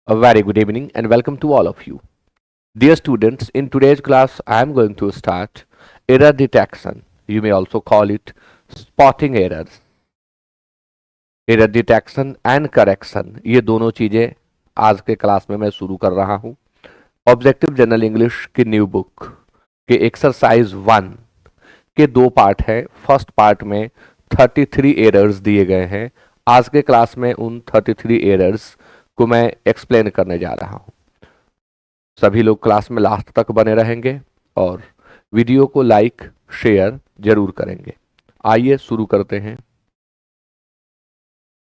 A very good evening and welcome to all of you. Dear students, in today's class I am going to start error detection. You may also call it spotting errors. Error detection and correction ये दोनों चीज़ें आज के class में मैं शुरू कर रहा हूँ। ऑब्जेक्टिव जनरल इंग्लिश की न्यू बुक के एक्सरसाइज 1 के दो पार्ट हैं। फर्स्ट पार्ट में 33 एरर्स दिए गए हैं। आज के क्लास में उन 33 एरर्स को मैं एक्सप्लेन करने जा रहा हूँ। सभी लोग क्लास में लास्ट तक बने रहेंगे और वीडियो को लाइक शेयर जरूर करेंगे। आइए शुरू करते हैं।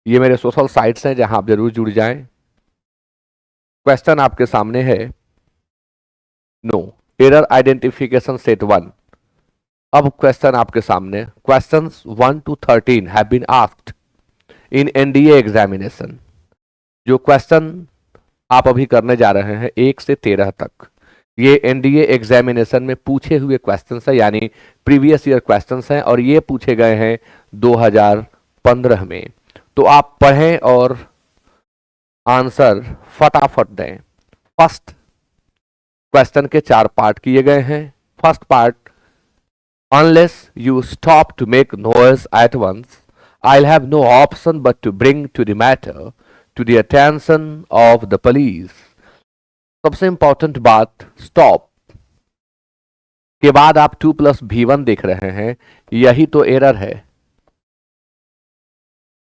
ये मेरे सोशल साइट्स हैं जहां आप जरूर जुड़ जाएं। क्वेश्चन आपके सामने है। No error identification set 1। अब क्वेश्चन आपके सामने questions 1 to 13 have been asked in NDA examination. जो क्वेश्चन आप अभी करने जा रहे हैं 1 से 13 तक, ये एनडीए एग्जामिनेशन में पूछे हुए क्वेश्चंस हैं, यानी प्रीवियस ईयर क्वेश्चंस हैं और ये पूछे गए हैं 2015 में। तो आप पढ़ें और आंसर फटाफट दें। फर्स्ट क्वेश्चन के 4 पार्ट किए गए हैं। First part, unless you stop to make noise at once I will have no option but to bring to the matter to the attention of the police. सबसे important बात, stop के बाद आप 2+V1 देख रहे हैं, यही तो एरर है।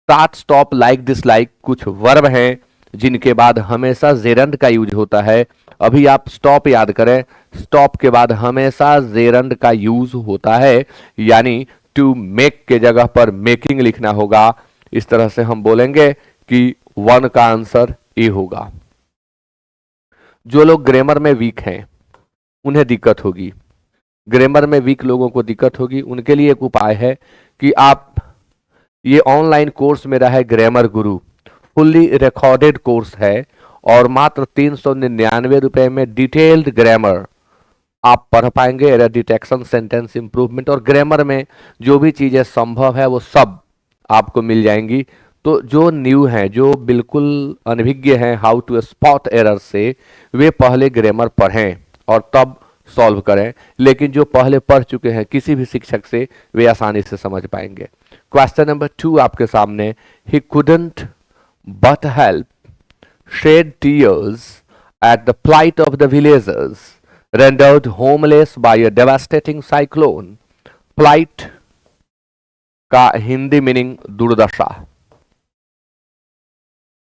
स्टार्ट, स्टॉप, लाइक, डिसलाइक कुछ वर्ब हैं जिनके बाद हमेशा जेरंड का यूज होता है। अभी आप स्टॉप याद करें, स्टॉप के बाद हमेशा जेरंड का यूज होता है, यानी टू मेक के जगह पर मेकिंग लिखना होगा। इस तरह से हम बोलेंगे कि 1 का आंसर ए होगा। जो लोग ग्रामर में वीक हैं उन्हें दिक्कत होगी, ग्रामर में वीक लोगों को दिक्कत होगी। उनके लिए एक उपाय है कि आप ये ऑनलाइन कोर्स मेरा है ग्रामर गुरु, फुल्ली रिकॉर्डेड कोर्स है और मात्र 399 रुपए में डिटेल्ड ग्रामर आप पढ़ पाएंगे। एरर डिटेक्शन, सेंटेंस इंप्रूवमेंट और ग्रामर में जो भी चीजें संभव है वो सब आपको मिल जाएंगी। तो जो न्यू हैं, जो बिल्कुल अनभिज्ञ हैं हाउ टू स्पॉट एरर से, वे पहले ग्रामर पढ़ें और तब सॉल्व करें। लेकिन जो पहले पढ़ चुके हैं किसी भी शिक्षक से, वे आसानी से समझ पाएंगे। क्वेश्चन नंबर 2 आपके सामने, he couldn't but help shed tears at the plight of the villagers rendered homeless by a devastating cyclone। plight का हिंदी मीनिंग दुर्दशा,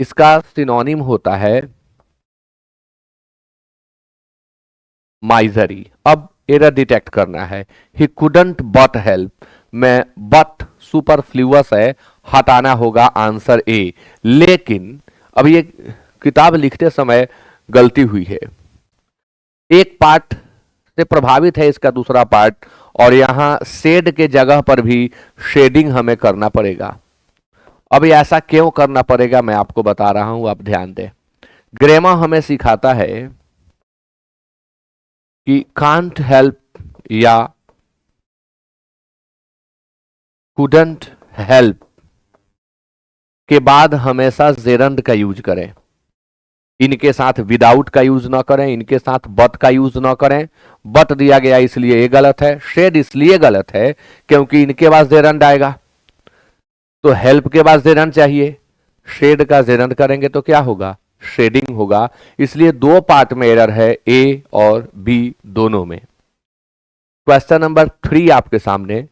इसका सिनोनिम होता है माइजरी। अब एरर डिटेक्ट करना है। ही कुडंट बट हेल्प में बट सुपरफ्लूअस है, हटाना होगा आंसर ए। लेकिन अब ये किताब लिखते समय गलती हुई है, एक पार्ट से प्रभावित है इसका दूसरा पार्ट, और यहां शेड के जगह पर भी शेडिंग हमें करना पड़ेगा। अब ऐसा क्यों करना पड़ेगा मैं आपको बता रहा हूं, आप ध्यान दें। ग्रामर हमें सिखाता है कि कांट हेल्प या कुडंट हेल्प के बाद हमेशा जेरंड का यूज करें। इनके साथ विदाउट का यूज ना करें, इनके साथ बट का यूज ना करें। बट दिया गया इसलिए ये गलत है, शेड इसलिए गलत है क्योंकि इनके बाद जेरंड आएगा। तो हेल्प के बाद जेरंड चाहिए, शेड का जेरंड करेंगे तो क्या होगा, शेडिंग होगा। इसलिए 2 पार्ट में एरर है, ए और बी दोनों में। क्वेश्चन नंबर 3 आपके सामने,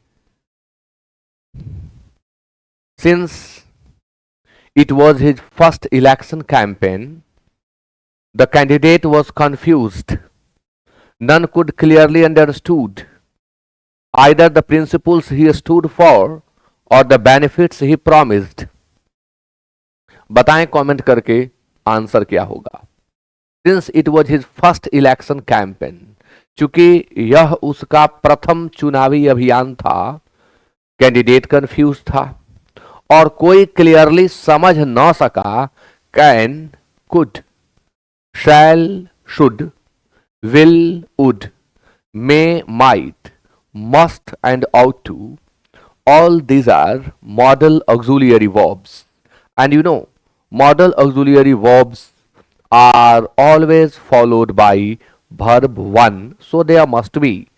since it was his first election campaign the candidate was confused, none could clearly understood either the principles he stood for or the benefits he promised। बताएं comment करके answer क्या होगा। Since it was his first election campaign, चूंकि यह उसका प्रथम चुनावी अभियान था, कैंडिडेट कंफ्यूज था और कोई क्लियरली समझ न सका। Can, could, shall, should, will, would, may, might, must and ought to, all these are modal auxiliary verbs, and you know modal auxiliary verbs are always followed by verb 1, so there must be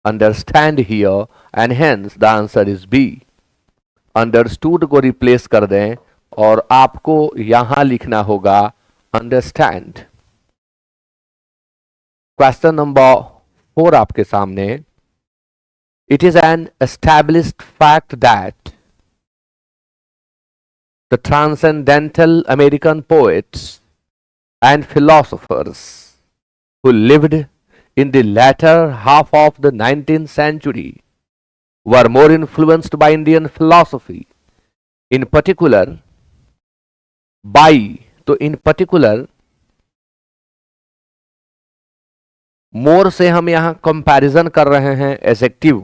understand here and hence the answer is B. understood को replace कर दें और आपको यहां लिखना होगा understand. Question number 4 आपके सामने. It is an established fact that the transcendental American poets and philosophers who lived in the latter half of the 19th century were more influenced by Indian philosophy, in particular by, तो in particular मोर से हम यहां comparison कर रहे हैं adjective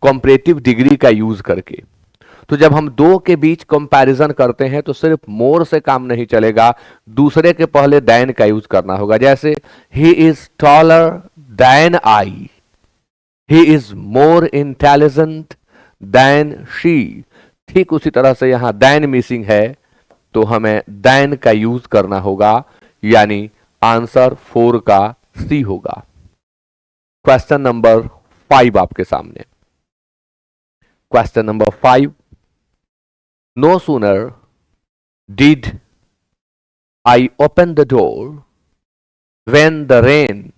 comparative degree का use करके. तो जब हम दो के बीच कंपैरिजन करते हैं तो सिर्फ मोर से काम नहीं चलेगा, दूसरे के पहले दैन का यूज करना होगा. जैसे he is taller than I, he is more intelligent than she. ठीक उसी तरह से यहां दैन मिसिंग है तो हमें दैन का यूज करना होगा, यानी आंसर 4 का सी होगा. क्वेश्चन नंबर 5 आपके सामने. Question number 5. No sooner did I open the door when the rain,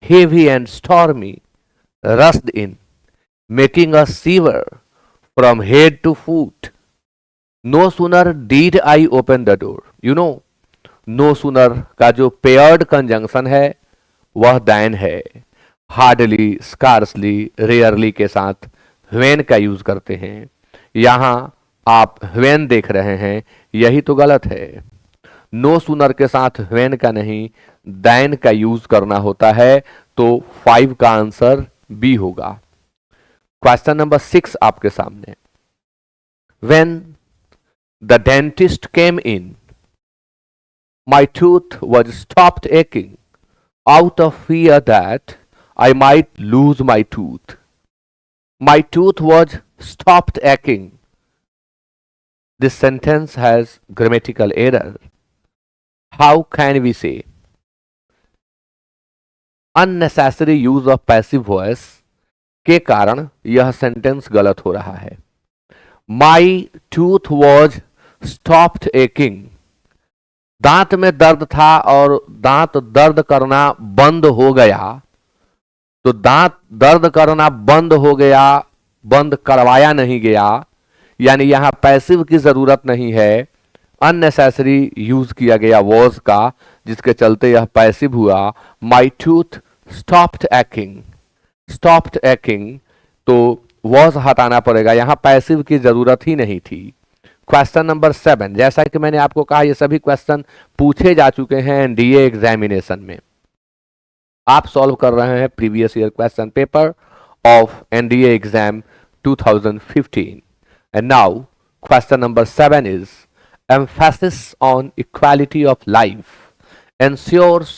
heavy and stormy, rushed in, making us shiver from head to foot. No sooner did I open the door. You know, no sooner का जो paired conjunction है वह then है. Hardly, scarcely, rarely के साथ when का use करते हैं. यहां आप when देख रहे हैं, यही तो गलत है. नो सुनर के साथ when का नहीं दैन का यूज करना होता है, तो 5 का आंसर बी होगा. क्वेश्चन नंबर 6 आपके सामने. When the dentist came in, my tooth was stopped aching out of fear that I might lose my tooth. My tooth was stopped aching. This sentence has grammatical error. How can we say? Unnecessary use of passive voice के कारण यह sentence गलत हो रहा है. My tooth was stopped aching. दांत में दर्द था और दांत दर्द करना बंद हो गया. तो दांत दर्द करना बंद हो गया, बंद करवाया नहीं गया, यानी यहां पैसिव की जरूरत नहीं है. अननेसेसरी यूज किया गया वॉज का, जिसके चलते यह पैसिव हुआ. माई tooth stopped acting. Stopped acting तो वॉज हटाना पड़ेगा, यहां पैसिव की जरूरत ही नहीं थी. Question number 7. जैसा कि मैंने आपको कहा ये सभी क्वेश्चन पूछे जा चुके हैं एनडीए एग्जामिनेशन में. आप सॉल्व कर रहे हैं previous year question paper of NDA exam 2015. And now, question number 7 is, emphasis on equality of life ensures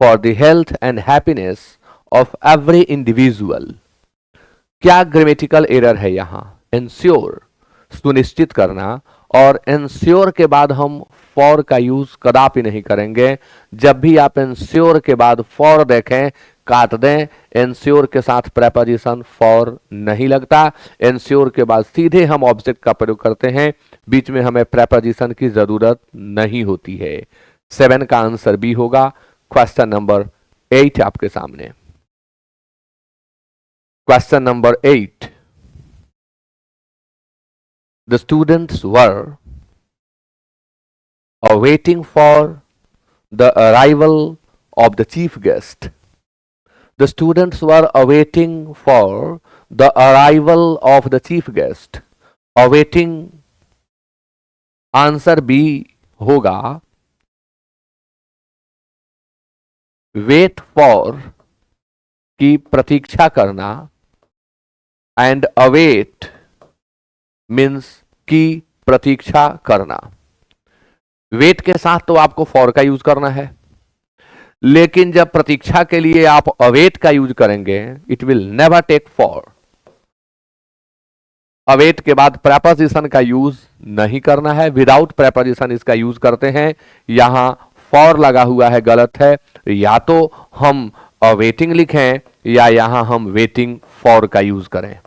for the health and happiness of every individual. क्या ग्रामेटिकल एरर है यहां? ensure सुनिश्चित करना, और ensure के बाद हम for का यूज कदापि नहीं करेंगे. जब भी आप ensure के बाद for देखें काट दें. ensure के साथ प्रेपोजिशन for नहीं लगता. ensure के बाद सीधे हम ऑब्जेक्ट का प्रयोग करते हैं, बीच में हमें प्रेपोजिशन की जरूरत नहीं होती है. 7 का आंसर बी होगा. क्वेश्चन नंबर 8 आपके सामने. Question number 8. The students were waiting for the arrival of the chief guest. The students were awaiting for the arrival of the chief guest. Awaiting answer B होगा. Wait for की प्रतीक्षा करना, and await means की प्रतीक्षा करना. Wait के साथ तो आपको फॉर का यूज करना है, लेकिन जब प्रतीक्षा के लिए आप अवेट का यूज करेंगे, it will never take for. Await के बाद प्रेपोजिशन का यूज नहीं करना है, विदाउट प्रेपोजिशन इसका यूज करते हैं. यहां फॉर लगा हुआ है गलत है। या तो हम अवेटिंग लिखें या यहां हम वेटिंग फॉर का यूज करें।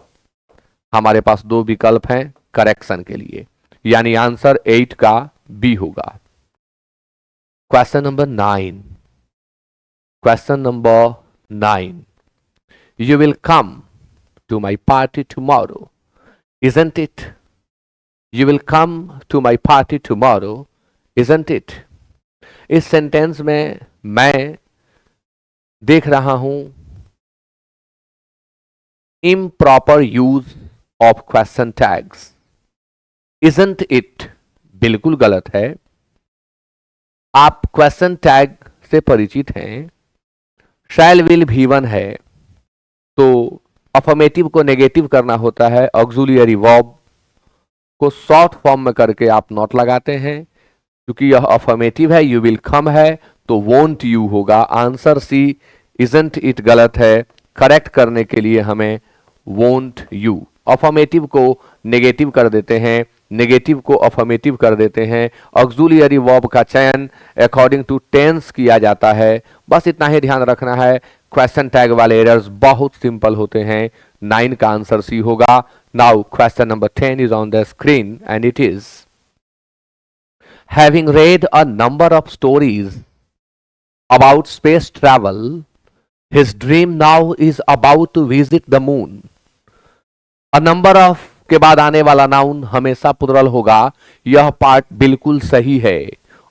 हमारे पास दो विकल्प हैं करेक्शन के लिए, यानी आंसर 8 का बी होगा। Question number 9। Question number 9, you will come to my party tomorrow, isn't it? You will come to my party tomorrow, isn't it? इस सेंटेंस में मैं देख रहा हूं improper use of question tags. isn't it बिल्कुल गलत है। आप क्वेश्चन टैग से परिचित हैं। शैल विल भी1 है तो अफर्मेटिव को नेगेटिव करना होता है, ऑक्सिलियरी वर्ब को शॉर्ट फॉर्म में करके आप नॉट लगाते हैं। क्योंकि यह अफर्मेटिव है, यू विल कम है तो वोंट यू होगा। आंसर सी इजंट इट गलत है। करेक्ट करने के लिए हमें वोंट यू, अफर्मेटिव को नेगेटिव कर देते हैं, नेगेटिव को अफर्मेटिव कर देते हैं। ऑक्सिलियरी वर्ब का चयन अकॉर्डिंग टू टेंस किया जाता है। बस इतना ही ध्यान रखना है। क्वेश्चन टैग वाले एरर्स बहुत सिंपल होते हैं। 9 का आंसर सी होगा। Now question number 10 is on the screen and it is, having read a number of stories about space travel, his dream now is about to visit the moon. A number of के बाद आने वाला noun हमेशा plural होगा। यह part बिल्कुल सही है।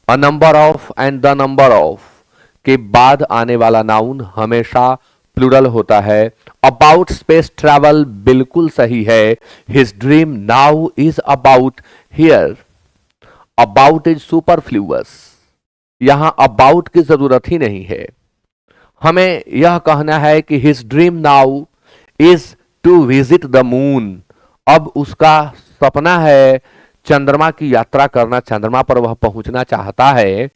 A number of and the number of के बाद आने वाला नाउन हमेशा प्लुरल होता है। About space travel बिल्कुल सही है। His dream now is about here. About is superfluous, यहां अबाउट की जरूरत ही नहीं है। हमें यह कहना है कि his dream now is to visit the moon. अब उसका सपना है चंद्रमा की यात्रा करना, चंद्रमा पर वह पहुंचना चाहता है।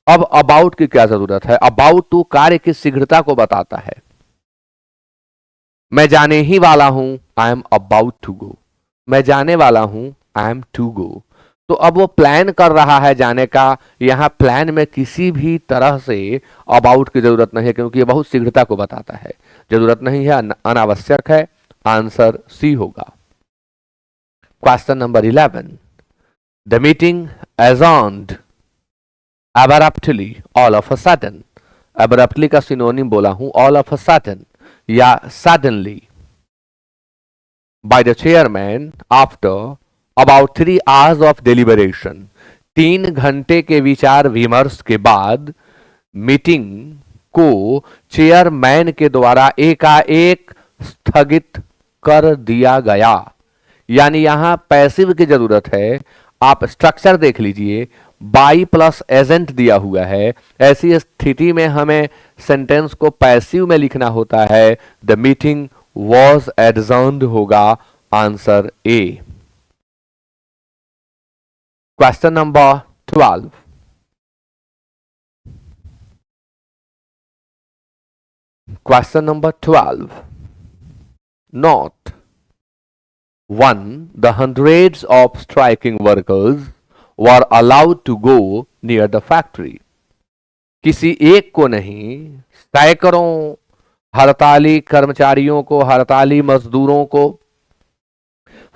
अब अबाउट की क्या जरूरत है? अबाउट टू कार्य की शीघ्रता को बताता है। मैं जाने ही वाला हूं, I am about to go. मैं जाने वाला हूं, आई एम टू गो। तो अब वो प्लान कर रहा है जाने का। यहां प्लान में किसी भी तरह से अबाउट की जरूरत नहीं है, क्योंकि ये बहुत शीघ्रता को बताता है। जरूरत नहीं है, अनावश्यक है। आंसर सी होगा। Question number 11, the meeting adjourned abruptly all of a sudden। abruptly का सिनोनिम बोला हूं, all of a sudden या suddenly by the chairman after about 3 hours of deliberation। 3 घंटे के विचार विमर्श के बाद मीटिंग को चेयरमैन के द्वारा एकाएक स्थगित कर दिया गया। यानी यहां पैसिव की जरूरत है। आप स्ट्रक्चर देख लीजिए, बाई प्लस एजेंट दिया हुआ है। ऐसी स्थिति में हमें सेंटेंस को पैसिव में लिखना होता है। द मीटिंग वॉज एडजर्न्ड होगा। Answer A. Question number 12, question number 12, note 1, the hundreds of striking workers were allowed to go near the factory। किसी एक को नहीं, सैकड़ों हड़ताली कर्मचारियों को, हड़ताली मजदूरों को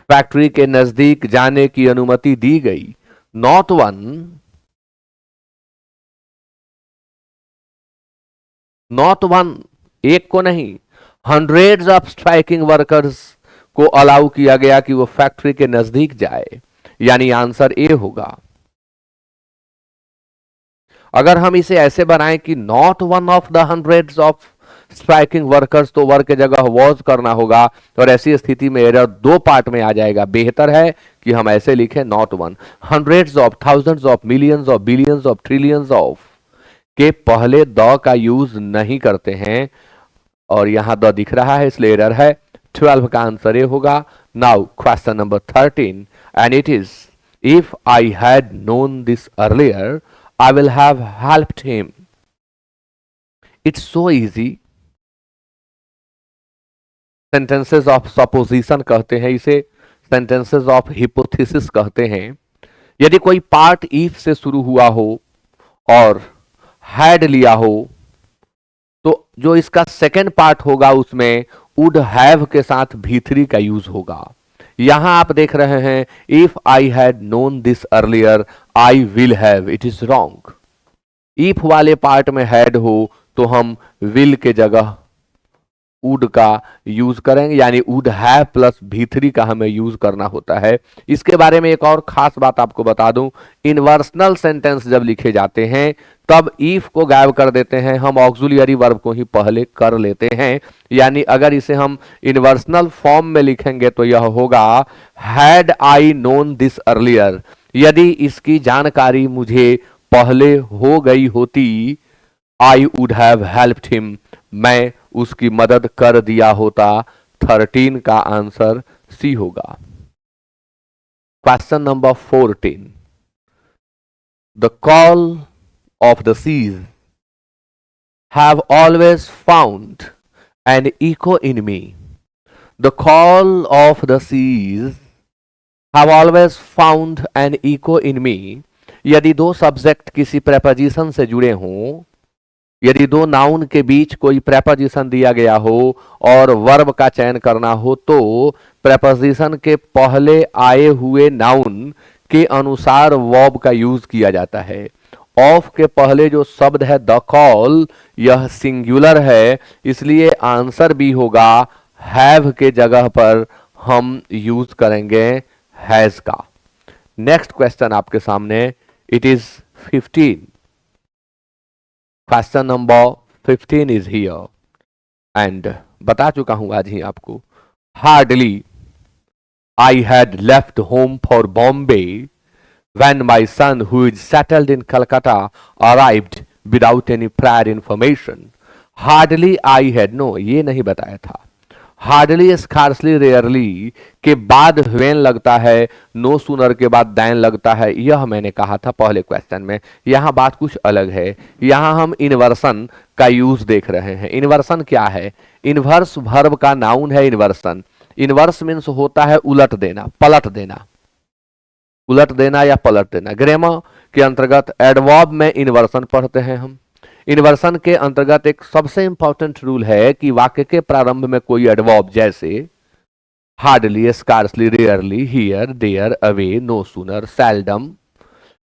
फैक्ट्री के नजदीक जाने की अनुमति दी गई। नॉट 1, नॉट 1 एक को नहीं, हंड्रेड्स ऑफ स्ट्राइकिंग वर्कर्स को अलाउ किया गया कि वो फैक्ट्री के नजदीक जाए। यानी आंसर ए होगा। अगर हम इसे ऐसे बनाएं कि not 1 of the hundreds of striking workers, तो वर्क के जगह वॉज करना होगा और ऐसी स्थिति में एरर 2 पार्ट में आ जाएगा। बेहतर है कि हम ऐसे लिखें not 1। Hundreds of, thousands of, millions of, billions of, trillions of के पहले द का यूज नहीं करते हैं और यहां द दिख रहा है, इसलिए एरर है। 12 का आंसर ए होगा। Now question number 13 and it is, if I had known this earlier I will have helped him. It's so easy. Sentences of supposition कहते हैं इसे, सेंटेंसेस ऑफ हिपोथेसिस कहते हैं। यदि कोई पार्ट इफ से शुरू हुआ हो और हैड लिया हो तो जो इसका सेकेंड पार्ट होगा उसमें वुड हैव के साथ V3 का यूज होगा। यहां आप देख रहे हैं if I had known this earlier I will have, it is wrong. If वाले पार्ट में हैड हो तो हम विल के जगह वुड का यूज करेंगे, यानी वुड हैव प्लस V3 का हमें यूज करना होता है। इसके बारे में एक और खास बात आपको बता दूं, इन्वर्सनल सेंटेंस जब लिखे जाते हैं तब इफ को गायब कर देते हैं, हम ऑक्सिलरी वर्ब को ही पहले कर लेते हैं। यानी अगर इसे हम इन्वर्सनल फॉर्म में लिखेंगे तो यह होगा had I known this earlier, यदि इसकी जानकारी मुझे पहले हो गई होती, I would have helped him, मैं उसकी मदद कर दिया होता। 13 का आंसर सी होगा। Question number 14, the call of the seas have always found an echo in me. The call of the seas have always found an echo in me. यदि दो सब्जेक्ट किसी प्रेपोजिशन से जुड़े हों, यदि दो नाउन के बीच कोई प्रेपोजिशन दिया गया हो और वर्ब का चयन करना हो तो प्रेपोजिशन के पहले आए हुए नाउन के अनुसार वर्ब का यूज किया जाता है। ऑफ के पहले जो शब्द है द कॉल, यह सिंगुलर है, इसलिए आंसर भी होगा हैव के जगह पर हम यूज करेंगे हैज का। नेक्स्ट क्वेश्चन आपके सामने, it is 15। Question number 15 is here and बता चुका हूं आज ही आपको। Hardly I had left home for Bombay when my son, who is settled in Calcutta, arrived without any prior information. Hardly I had, no, ये नहीं बताया था। Hardly, scarcely, rarely के बाद when लगता है, no sooner के बाद then लगता है, यह मैंने कहा था पहले क्वेश्चन में। यहां बात कुछ अलग है, यहां हम इन्वर्सन का यूज देख रहे हैं। इन्वर्सन क्या है? इन्वर्स वर्ब का नाउन है इन्वर्सन। इन्वर्स मीन्स होता है उलट देना, पलट देना, उलट देना या पलट देना। ग्रामर के अंतर्गत एडवर्ब में इन्वर्सन पढ़ते हैं हम। इन्वर्सन के अंतर्गत एक सबसे इंपॉर्टेंट रूल है कि वाक्य के प्रारंभ में कोई एडवर्ब जैसे hardly, scarcely, rarely, here, there, away, no sooner, seldom,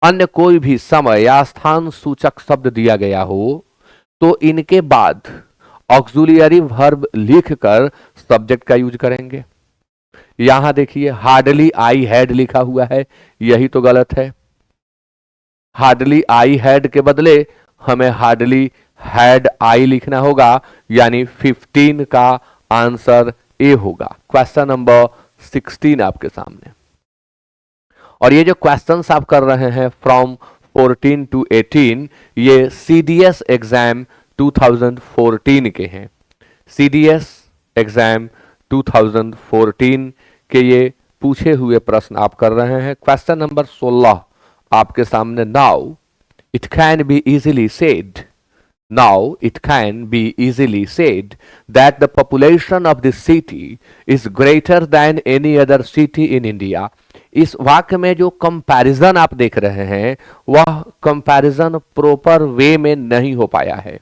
अन्य कोई भी समय या स्थान सूचक शब्द दिया गया हो तो इनके बाद ऑक्सिलरी वर्ब लिखकर सब्जेक्ट का यूज करेंगे। यहां देखिए हार्डली आई हैड लिखा हुआ है, यही तो गलत है। हार्डली आई हैड के बदले हमें हार्डली हैड आई लिखना होगा, यानी 15 का आंसर ए होगा। क्वेश्चन नंबर 16 आपके सामने, और ये जो क्वेश्चंस आप कर रहे हैं फ्रॉम 14 टू 18, ये सीडीएस एग्जाम 2014 के हैं। सीडीएस एग्जाम 2014 के ये पूछे हुए प्रश्न आप कर रहे हैं। क्वेश्चन नंबर 16 आपके सामने, now it can be easily said, now it can be easily said that the population of this city is greater than any other city in India. इस वाक्य में जो कंपैरिजन आप देख रहे हैं वह कंपैरिजन प्रॉपर वे में नहीं हो पाया है।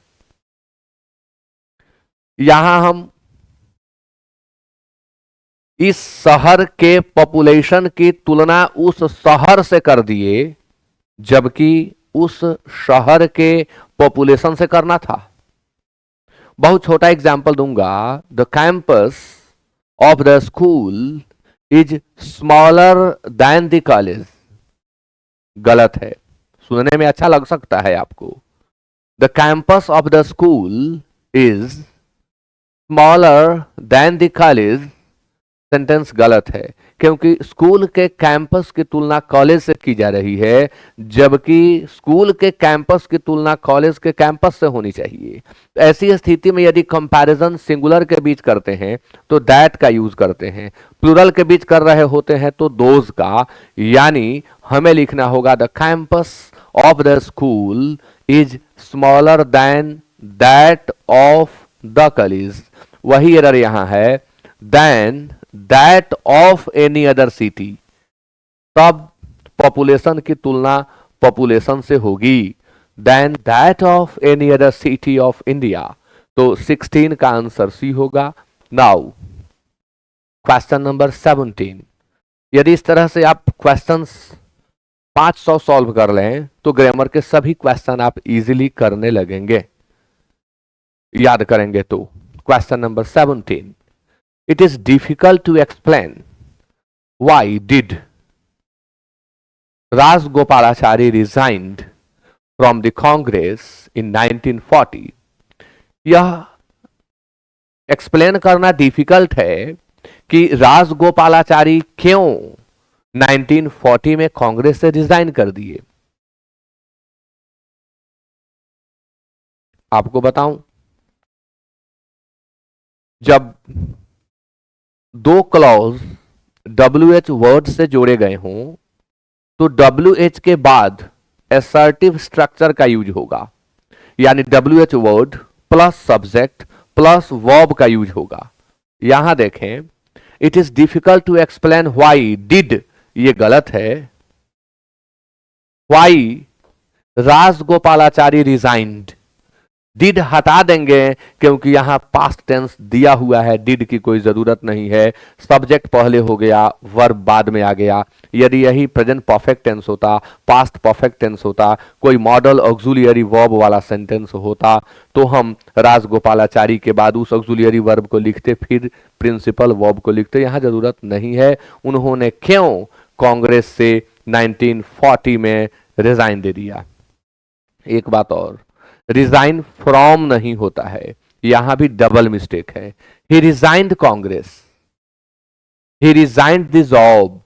यहां हम इस शहर के पॉपुलेशन की तुलना उस शहर से कर दिए जबकि उस शहर के पॉपुलेशन से करना था। बहुत छोटा एग्जांपल दूंगा, the campus of the school is smaller then the college. गलत है, सुनने में अच्छा लग सकता है आपको। The campus of the school is smaller then the college, sentence गलत है क्योंकि स्कूल के कैंपस की तुलना कॉलेज से की जा रही है, जबकि स्कूल के कैंपस की तुलना कॉलेज के कैंपस से होनी चाहिए। ऐसी स्थिति में यदि कंपैरिजन सिंगुलर के बीच करते हैं तो दैट का यूज करते हैं, प्लूरल के बीच कर रहे होते हैं तो दोज का, यानी हमें लिखना होगा the campus of the school is smaller than that of the college. वही एरर यहां है, than that of any other city, तब पॉपुलेशन की तुलना पॉपुलेशन से होगी। Than that of any other city of India. तो 16 का आंसर सी होगा। Now question number 17। यदि इस तरह से आप क्वेश्चंस 500 सॉल्व कर लें तो ग्रामर के सभी क्वेश्चन आप इजीली करने लगेंगे, याद करेंगे तो। Question number 17। It is difficult to explain why did Rajagopalachari resigned from the Congress in 1940। यह एक्सप्लेन करना डिफिकल्ट है कि राजगोपालाचारी क्यों 1940 में कांग्रेस से रिजाइन कर दिए। आपको बताऊं, जब दो क्लॉज WH वर्ड से जोड़े गए हों तो WH के बाद असर्टिव स्ट्रक्चर का यूज होगा, यानी WH word plus subject plus verb का यूज होगा। यहां देखें, it is difficult to explain why did, ये गलत है। व्हाई राजगोपालाचारी रिजाइन्ड, डिड हटा देंगे क्योंकि यहां पास्ट टेंस दिया हुआ है, डिड की कोई जरूरत नहीं है। सब्जेक्ट पहले हो गया, वर्ब बाद में आ गया। यदि यही प्रेजेंट परफेक्ट टेंस होता, पास्ट परफेक्ट टेंस होता, कोई मॉडल ऑक्सिलियरी वर्ब वाला सेंटेंस होता तो हम राजगोपालाचारी के बाद उस ऑक्सिलियरी वर्ब को लिखते, फिर प्रिंसिपल वर्ब को लिखते। यहां जरूरत नहीं है। उन्होंने क्यों कांग्रेस से 1940 में रिजाइन दे दिया। एक बात और, रिजाइन फ्रॉम नहीं होता है, यहां भी डबल मिस्टेक है। He resigned Congress, he resigned the job,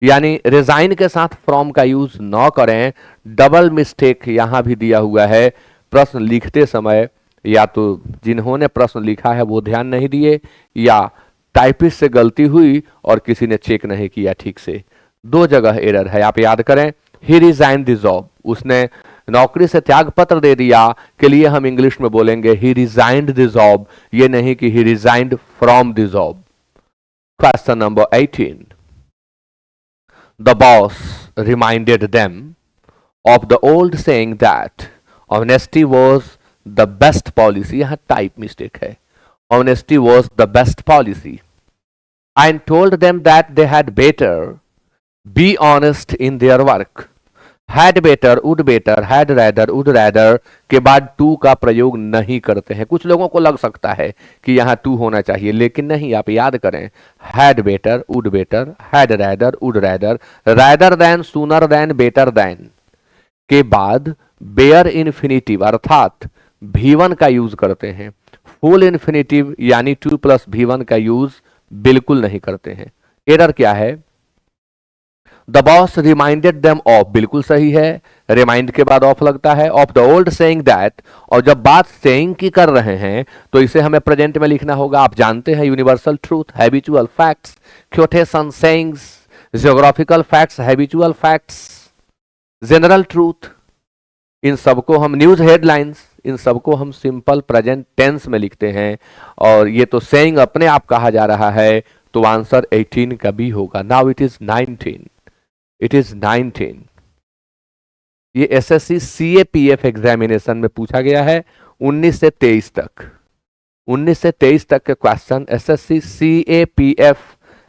यानी रिजाइन के साथ फ्रॉम का यूज न करें। डबल मिस्टेक यहां भी दिया हुआ है। प्रश्न लिखते समय या तो जिन्होंने प्रश्न लिखा है वो ध्यान नहीं दिए, या टाइपिस्ट से गलती हुई और किसी ने चेक नहीं किया ठीक से। दो जगह एरर है, आप याद करें। ही रिजाइंड द जॉब, उसने नौकरी से त्याग पत्र दे दिया के लिए हम इंग्लिश में बोलेंगे ही रिजाइंड द जॉब, ये नहीं कि he resigned from the job. Question number 18। The boss reminded them of the old saying that honesty was the best policy. यहां टाइप मिस्टेक है, honesty was the best policy and told them that they had better be honest in their work. Had better, would better, had rather, would rather के बाद to का प्रयोग नहीं करते हैं। कुछ लोगों को लग सकता है कि यहां टू होना चाहिए, लेकिन नहीं। आप याद करें, had better, would better, had rather, would rather, rather than, sooner than, better than के बाद बेयर इन्फिनिटिव अर्थात V1 का यूज करते हैं। फुल इन्फिनिटिव यानी 2 + V1 का यूज बिल्कुल नहीं करते हैं। एरर क्या है? The boss reminded them of, बिल्कुल सही है। रिमाइंड के बाद ऑफ लगता है। Of the old saying that, और जब बात सेइंग की कर रहे हैं तो इसे हमें प्रेजेंट में लिखना होगा। आप जानते हैं universal truth, habitual facts, quotation sayings, geographical facts, habitual facts, general truth, इन सबको हम न्यूज हेडलाइंस, इन सबको हम सिंपल प्रेजेंट टेंस में लिखते हैं। और ये तो सेइंग अपने आप कहा जा रहा है, तो आंसर 18 का भी होगा। Now it is 19, it is 19। ये एसएससी CAPF एग्जामिनेशन में पूछा गया है 19 से 23 तक। 19 से 23 तक के क्वेश्चन एसएससी CAPF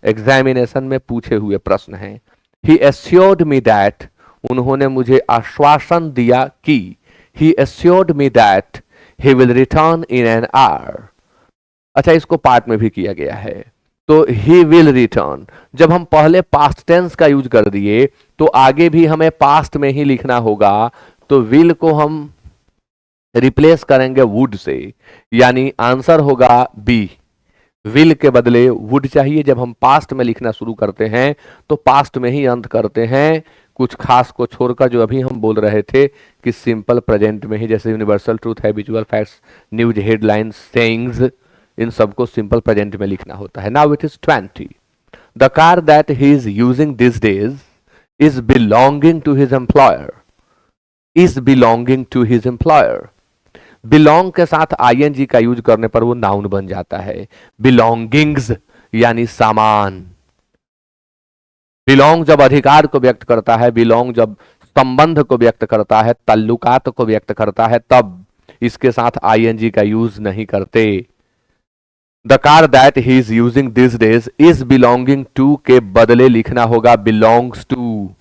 एग्जामिनेशन में पूछे हुए प्रश्न हैं। ही एश्योर्ड मी दैट, उन्होंने मुझे आश्वासन दिया कि, he assured me that he will return in an hour. अच्छा, इसको पार्ट में भी किया गया है, तो ही विल रिटर्न। जब हम पहले पास्ट टेंस का यूज कर दिए तो आगे भी हमें पास्ट में ही लिखना होगा। तो विल को हम रिप्लेस करेंगे वुड से, यानी आंसर होगा बी। विल के बदले वुड चाहिए। जब हम पास्ट में लिखना शुरू करते हैं तो पास्ट में ही अंत करते हैं, कुछ खास को छोड़कर जो अभी हम बोल रहे थे कि सिंपल प्रेजेंट में ही, जैसे universal truth, habitual facts, news headlines, sayings, इन सबको सिंपल प्रेजेंट में लिखना होता है। Now it is 20। The car that he is using this days is belonging to his employer, is belonging to his employer. Belong के साथ ING का use करने पर वो नाउन बन जाता है। बिलोंगिंग्स यानी सामान। बिलोंग जब अधिकार को व्यक्त करता है, बिलोंग जब संबंध को व्यक्त करता है, ताल्लुकात को व्यक्त करता है, तब इसके साथ आईएनजी का यूज नहीं करते। The car that he is using this days is belonging to के बदले लिखना होगा belongs to,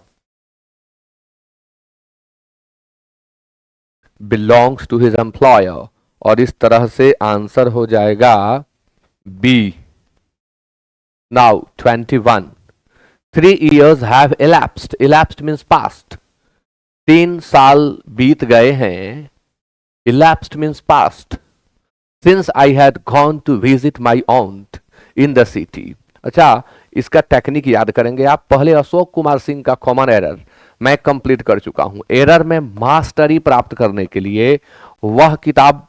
belongs to his employer, और इस तरह से आंसर हो जाएगा B. Now 21, 3 years have elapsed, elapsed means past, 3 साल बीत गए हैं, elapsed means past, since I had gone to visit my aunt in the city। अच्छा, इसका टेक्निक याद करेंगे आप। पहले अशोक कुमार सिंह का कॉमन एरर मैं कंप्लीट कर चुका हूं। एरर में मास्टरी प्राप्त करने के लिए वह किताब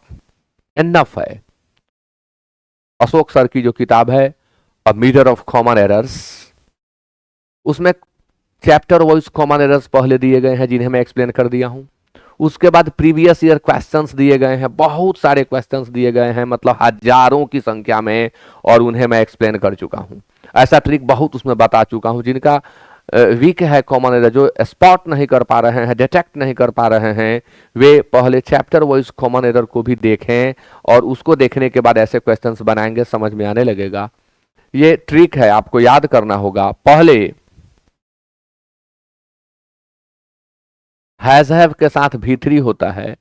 एनफ है। अशोक सर की जो किताब है अ मीटर ऑफ कॉमन एरर्स, उसमें चैप्टर वाइज कॉमन एरर्स पहले दिए गए हैं जिन्हें मैं एक्सप्लेन कर दिया हूं। उसके बाद प्रीवियस ईयर क्वेश्चंस दिए गए हैं, बहुत सारे क्वेश्चंस दिए गए हैं, मतलब हजारों की संख्या में, और उन्हें मैं एक्सप्लेन कर चुका हूं। ऐसा ट्रिक बहुत उसमें बता चुका हूं। जिनका वीक है कॉमन एरर, जो स्पॉट नहीं कर पा रहे हैं, डिटेक्ट नहीं कर पा रहे हैं, वे पहले चैप्टर वाइज कॉमन एरर को भी देखें, और उसको देखने के बाद ऐसे क्वेश्चंस बनाएंगे, समझ में आने लगेगा। ये ट्रिक है, आपको याद करना होगा। पहले हैज हैव के साथ भी3 होता है,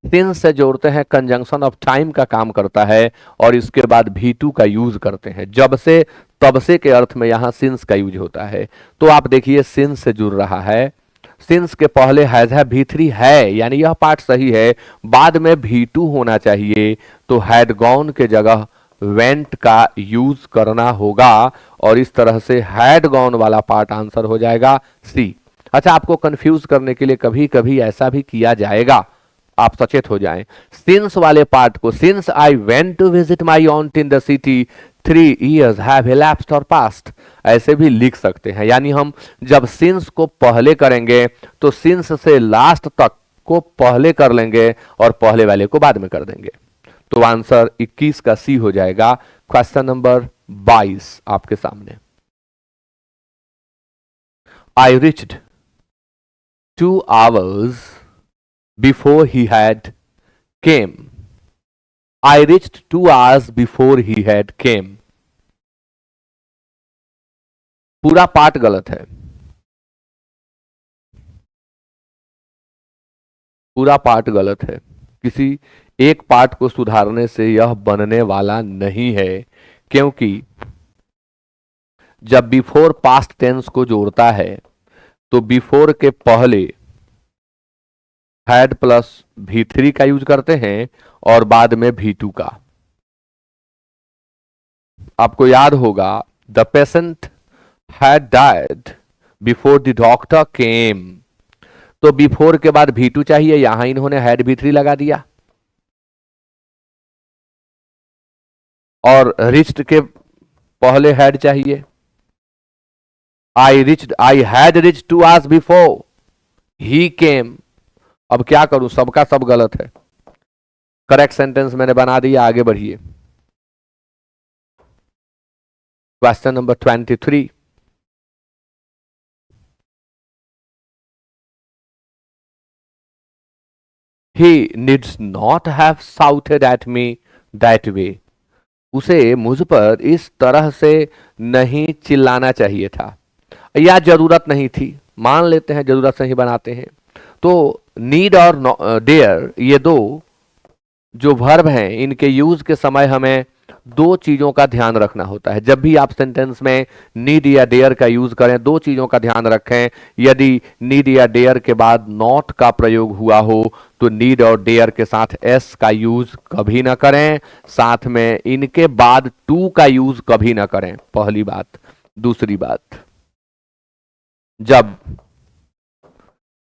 सिंस से जोड़ते हैं, कंजंक्शन ऑफ टाइम का काम करता है, और इसके बाद भी2 का यूज करते हैं। जब से तब से के अर्थ में यहां सिंस का यूज होता है। तो आप देखिए सिंस से जुड़ रहा है, सिंस के पहले हैज हैव भी3 है, यानी यह पार्ट सही है। बाद में भी2 होना चाहिए, तो हैड गॉन के जगह वेंट का यूज करना होगा, और इस तरह से हैड गॉन वाला पार्ट आंसर हो जाएगा सी। अच्छा, आपको कंफ्यूज करने के लिए कभी कभी ऐसा भी किया जाएगा, आप सचेत हो जाएं। सिंस वाले पार्ट को, since I went to visit my aunt in the city 3 years have elapsed और पास्ट, ऐसे भी लिख सकते हैं। यानी हम जब सिंस को पहले करेंगे तो सिंस से लास्ट तक को पहले कर लेंगे और पहले वाले को बाद में कर देंगे। तो आंसर 21 का सी हो जाएगा। क्वेश्चन नंबर 22 आपके सामने। आई reached 2 hours before he had came। I reached 2 hours before he had came। पूरा पार्ट गलत है, पूरा पार्ट गलत है। किसी एक पार्ट को सुधारने से यह बनने वाला नहीं है, क्योंकि जब बिफोर पास्ट टेंस को जोड़ता है तो बिफोर के पहले हैड प्लस भी3 का यूज करते हैं और बाद में भी2 का। आपको याद होगा the patient had died before the doctor केम, तो बिफोर के बाद भी2 चाहिए, यहां इन्होंने हैड भी3 लगा दिया। और रिच्ड के पहले हैड चाहिए। I had reached 2 hours before he came. अब क्या करूं, सबका सब गलत है। करेक्ट सेंटेंस मैंने बना दिया, आगे बढ़िए। Question number 23। He needs not have shouted at me that way। उसे मुझ पर इस तरह से नहीं चिल्लाना चाहिए था, या जरूरत नहीं थी। मान लेते हैं जरूरत से ही बनाते हैं। तो नीड और डेयर, ये दो जो वर्ब हैं, इनके यूज के समय हमें 2 चीजों का ध्यान रखना होता है। जब भी आप सेंटेंस में नीड या डेयर का यूज करें, 2 चीजों का ध्यान रखें। यदि नीड या डेयर के बाद नॉट का प्रयोग हुआ हो तो नीड और डेयर के साथ एस का यूज कभी ना करें, साथ में इनके बाद टू का यूज कभी ना करें, पहली बात। दूसरी बात, जब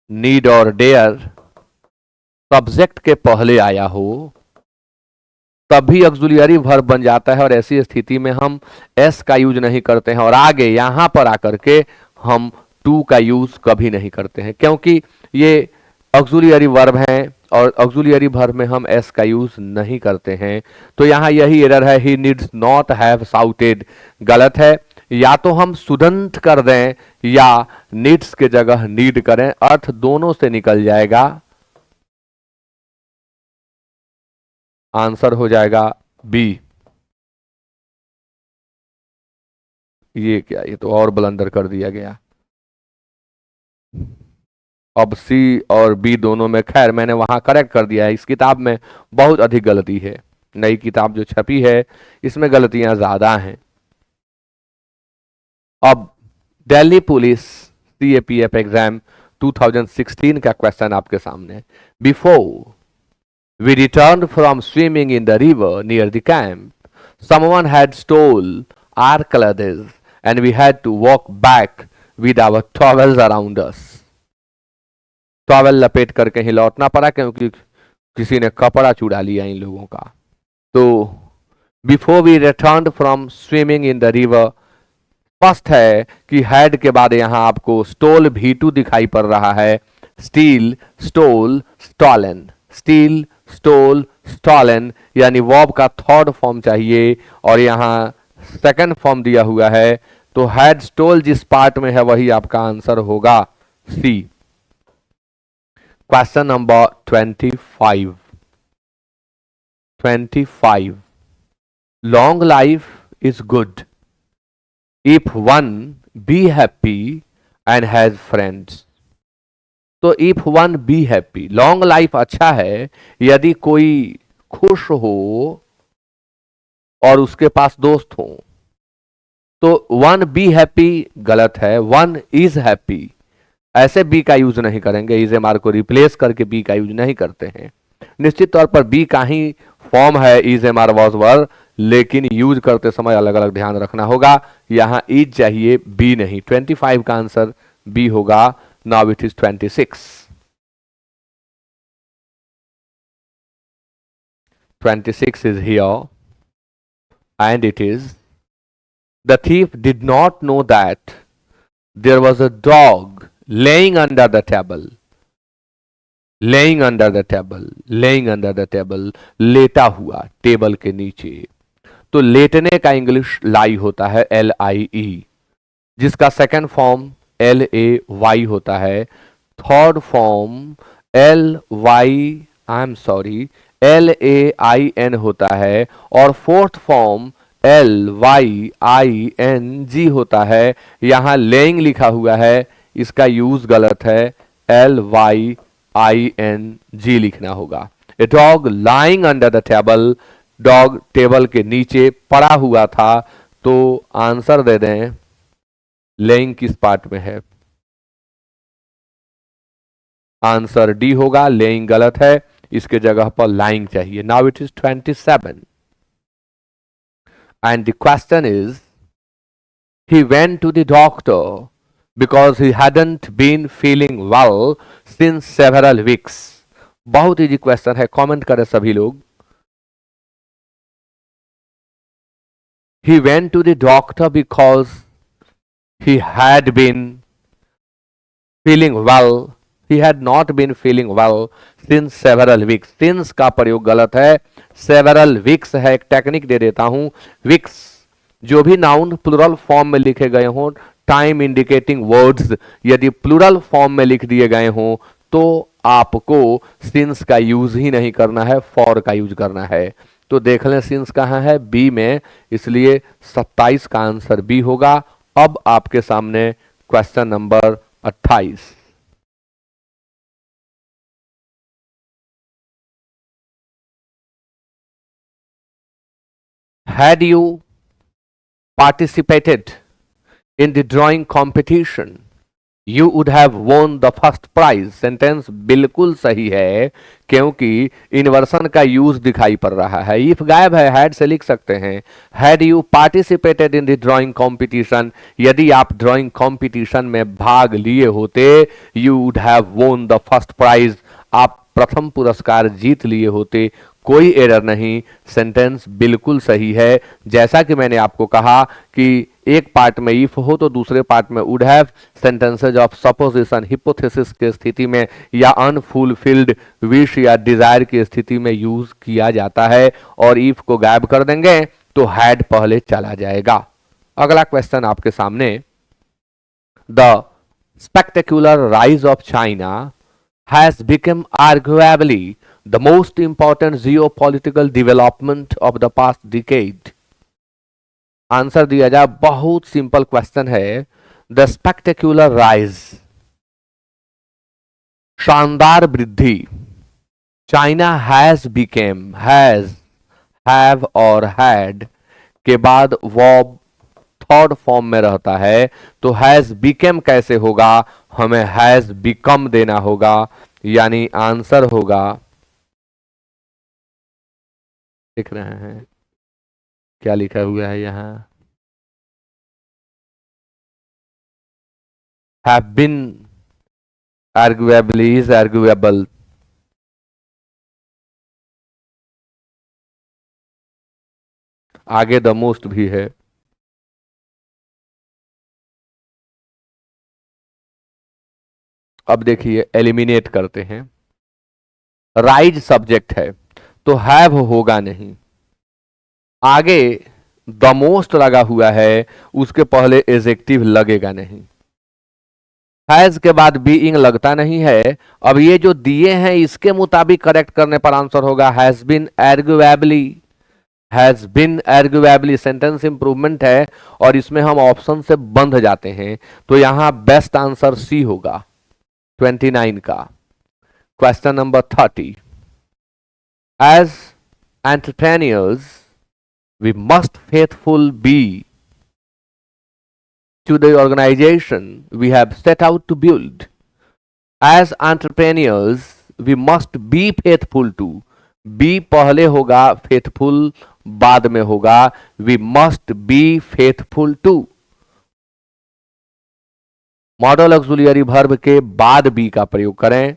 नीड और डेयर सब्जेक्ट के पहले आया हो तब भी ऑक्सिलरी वर्ब बन जाता है, और ऐसी स्थिति में हम एस का यूज नहीं करते हैं और आगे यहां पर आकर के हम टू का यूज कभी नहीं करते हैं, क्योंकि ये ऑक्सिलरी वर्ब हैं, और ऑक्सिलियरी वर्ब में हम एस का यूज नहीं करते हैं। तो यहाँ यही एरर है, he needs not have shouted, गलत है। या तो हम शुडंट कर दें या नीड्स के जगह नीड करें, अर्थ दोनों से निकल जाएगा, आंसर हो जाएगा बी। ये क्या, ये तो और ब्लंडर कर दिया गया। अब सी और बी दोनों में, खैर मैंने वहां करेक्ट कर दिया है। इस किताब में बहुत अधिक गलती है, नई किताब जो छपी है इसमें गलतियां ज्यादा हैं। अब दिल्ली पुलिस CAPF एग्जाम 2016 का क्वेश्चन आपके सामने। Before we return from swimming in the river near the camp, someone had stole our clothes and we had to walk back with our towels around us. Towel लपेट करके ही लौटना पड़ा क्योंकि किसी ने कपड़ा चुरा लिया इन लोगों का। तो before we return from swimming in the river, स्पष्ट है कि हैड के बाद यहां आपको स्टोल V2 दिखाई पड़ रहा है। Steal, stole, stolen, steal, stole, stolen, यानी वर्ब का थर्ड फॉर्म चाहिए और यहां सेकंड फॉर्म दिया हुआ है। तो हैड स्टोल जिस पार्ट में है वही आपका आंसर होगा C. Question number 25। Long life is good if one be happy and has friends। तो if one be happy, long life अच्छा है यदि कोई खुश हो और उसके पास दोस्त हो। तो one be happy गलत है, one is happy, ऐसे बी का यूज नहीं करेंगे, इज एम आर को रिप्लेस करके बी का यूज नहीं करते हैं। निश्चित तौर पर बी का ही फॉर्म है is am are was were, लेकिन यूज करते समय अलग अलग ध्यान रखना होगा। यहां इज चाहिए, बी नहीं। 25 का आंसर बी होगा। Now it is 26। 26 is here and it is, the thief did not know that there was a dog laying under the table। laying under the table, laying under the table, लेटा हुआ table के नीचे। तो लेटने का English लाई होता है LIE, जिसका सेकंड फॉर्म LAY होता है, थर्ड फॉर्म LAIN होता है और फोर्थ फॉर्म LYING होता है। यहां लेइंग लिखा हुआ है, इसका यूज गलत है, LYING लिखना होगा। A dog lying under the table, dog table के नीचे पड़ा हुआ था। तो आंसर दे दें, लेइंग किस पार्ट में है? आंसर डी होगा, लेइंग गलत है, इसके जगह पर लाइंग चाहिए। Now it is 27 and the question is, he went to the doctor because he hadn't been feeling well since several weeks। बहुत इजी क्वेश्चन है, कमेंट करें सभी लोग। He went to the doctor because he had been feeling well, he had not been feeling well since several weeks। since का प्रयोग गलत है, several weeks है। एक टेक्निक दे देता हूं, weeks जो भी नाउन प्लूरल फॉर्म में लिखे गए हों, टाइम इंडिकेटिंग वर्ड्स यदि प्लूरल फॉर्म में लिख दिए गए हों तो आपको सिंस का यूज ही नहीं करना है, फॉर का यूज करना है। तो देख लें सिंस कहां है, बी में, इसलिए 27 का आंसर बी होगा। अब आपके सामने question number 28। Had you participated in the drawing competition, you would have won the first prize। Sentence बिल्कुल सही है क्योंकि इन्वर्सन का यूज दिखाई पड़ रहा है। इफ गायब है, हैड से लिख सकते हैं। Had you participated in the drawing competition, यदि आप ड्राइंग कॉम्पिटिशन में भाग लिए होते, you would have won the first prize, आप प्रथम पुरस्कार जीत लिए होते। कोई एरर नहीं, सेंटेंस बिल्कुल सही है। जैसा कि मैंने आपको कहा कि एक पार्ट में इफ हो तो दूसरे पार्ट में would have sentences of supposition hypothesis के स्थिति में या अनफुलफिल्ड विश या डिजायर की स्थिति में यूज किया जाता है, और इफ को गायब कर देंगे तो हैड पहले चला जाएगा। अगला क्वेश्चन आपके सामने, the spectacular rise of China has become arguably the most important geopolitical development of the past decade। Answer दिया जाए, बहुत सिंपल क्वेश्चन है। द स्पेक्टेक्युलर राइज, शानदार वृद्धि, China has became, has, have और हैड के बाद वर्ब थर्ड फॉर्म में रहता है, तो हैज बिकेम कैसे होगा, हमें हैज बिकम देना होगा, यानी आंसर होगा, लिख रहे हैं क्या लिखा हुआ है यहां, have been, arguably is arguable, आगे द मोस्ट भी है। अब देखिए एलिमिनेट करते हैं, राइज सब्जेक्ट है तो हैव होगा नहीं, आगे द मोस्ट लगा हुआ है उसके पहले एडजेक्टिव लगेगा नहीं, हैज के बाद बीइंग लगता नहीं है। अब ये जो दिए हैं इसके मुताबिक करेक्ट करने पर आंसर होगा has been arguably, has been arguably sentence improvement है और इसमें हम ऑप्शन से बंध जाते हैं, तो यहां बेस्ट आंसर सी होगा 29 का। Question number 30, as entrepreneurs we must faithful be to the organization we have set out to build। As entrepreneurs we must be faithful to, be पहले होगा, faithful बाद में होगा, we must be faithful to। Model auxiliary verb के बाद B का प्रयोग करें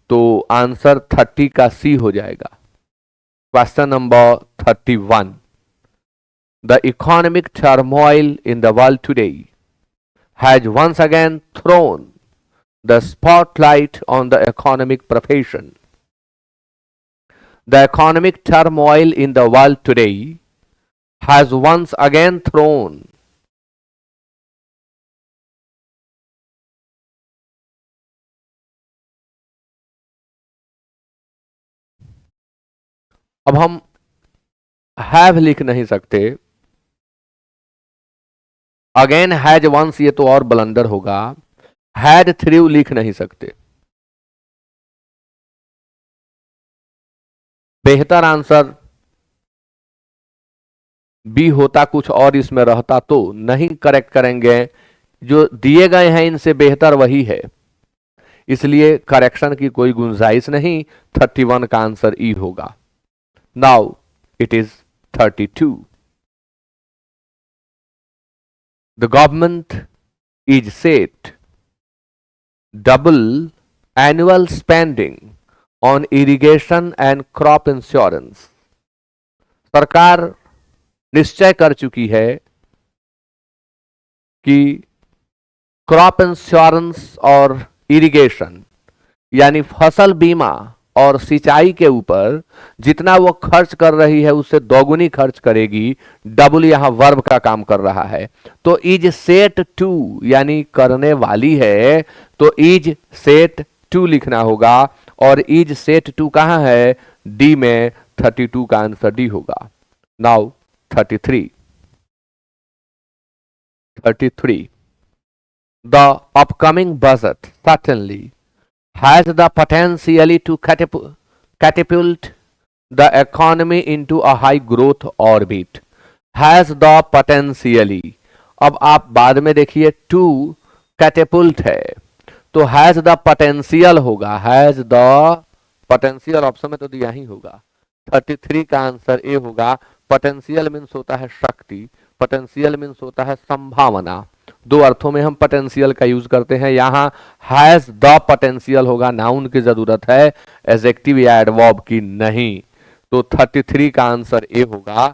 तो आंसर 30 का सी हो जाएगा। Question number 31, the economic turmoil in the world today has once again thrown the spotlight on the economic profession। The economic turmoil in the world today has once again thrown अब हम have लिख नहीं सकते, again has once ये तो और blunder होगा, had through लिख नहीं सकते। बेहतर आंसर बी होता, कुछ और इसमें रहता तो नहीं करेक्ट करेंगे, जो दिए गए हैं इनसे बेहतर वही है, इसलिए करेक्शन की कोई गुंजाइश नहीं। 31 का आंसर ई होगा। Now it is 32, the government is set double annual spending on irrigation and crop insurance। सरकार निश्चय कर चुकी है कि क्रॉप इंश्योरेंस और इरिगेशन यानी फसल बीमा और सिंचाई के ऊपर जितना वो खर्च कर रही है उससे दोगुनी खर्च करेगी। डबल यहां वर्ब का काम कर रहा है, तो इज सेट टू यानी करने वाली है, तो इज सेट टू लिखना होगा, और इज सेट टू कहां है, डी में। 32 का आंसर डी होगा। Now 33, the upcoming budget certainly has the potential to catapult the economy into a high growth orbit। has the potential, अब आप बाद में देखिए to catapult है तो has the potential होगा, has the potential ऑप्शन में तो दिया ही होगा। 33 का आंसर ए होगा। पोटेंशियल मीन्स होता है शक्ति, पोटेंशियल मीन्स होता है संभावना। दो अर्थों में हम पोटेंशियल का यूज करते हैं, यहां हैज द पोटेंशियल होगा, नाउन की जरूरत है, एडजेक्टिव या एडवर्ब की नहीं। तो 33 का आंसर ए होगा।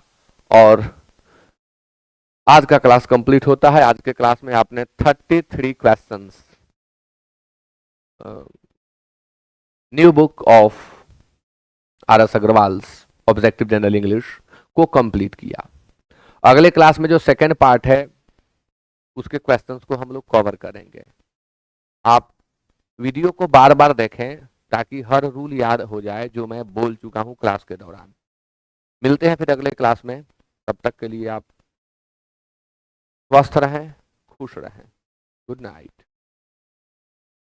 और आज का क्लास कंप्लीट होता है। आज के क्लास में आपने 33 questions new book of R S Agarwal objective general English को कंप्लीट किया। अगले क्लास में जो सेकंड पार्ट है उसके क्वेश्चंस को हम लोग कवर करेंगे। आप वीडियो को बार बार देखें ताकि हर रूल याद हो जाए जो मैं बोल चुका हूं क्लास के दौरान। मिलते हैं फिर अगले क्लास में। तब तक के लिए आप स्वस्थ रहें, खुश रहें। Good night.